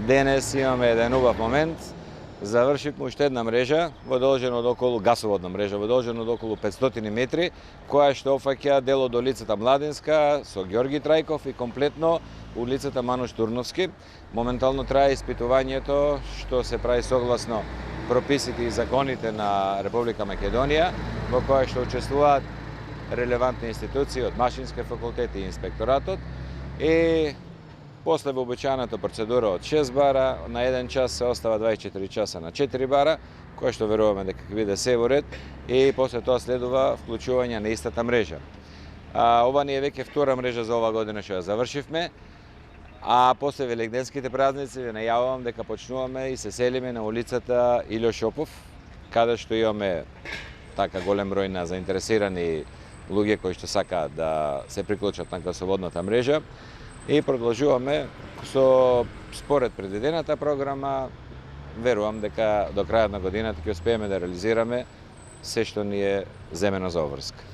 Денес имаме еден убав момент. Завршивме уште една мрежа, во должина од околу гасоводна мрежа, во должина од околу 500 метри, која што опфаќа дел од улицата Младинска со Ѓорги Трајков и комплетно улицата Мануш Турновски. Моментално трае испитувањето што се прави согласно прописите и законите на Република Македонија, во која што учествуваат релевантни институции од Машински факултет и инспекторатот и после вообичаената процедура од 6 бара, на 1 час се остава 24 часа на 4 бара, која што веруваме дека ќе биде се во ред и после тоа следува вклучување на истата мрежа. Ова ни е веќе втора мрежа за ова година што ја завршивме, а после велигденските празници ви најавувам дека почнуваме и се селиме на улицата Илјо Шопов, каде што имаме така голем број на заинтересирани луѓе кои што сакаат да се приклучат на гасоводната мрежа. И продолжуваме со според предвидената програма, верувам дека до крајот на годината ќе успееме да реализираме се што ни е земено за обврска.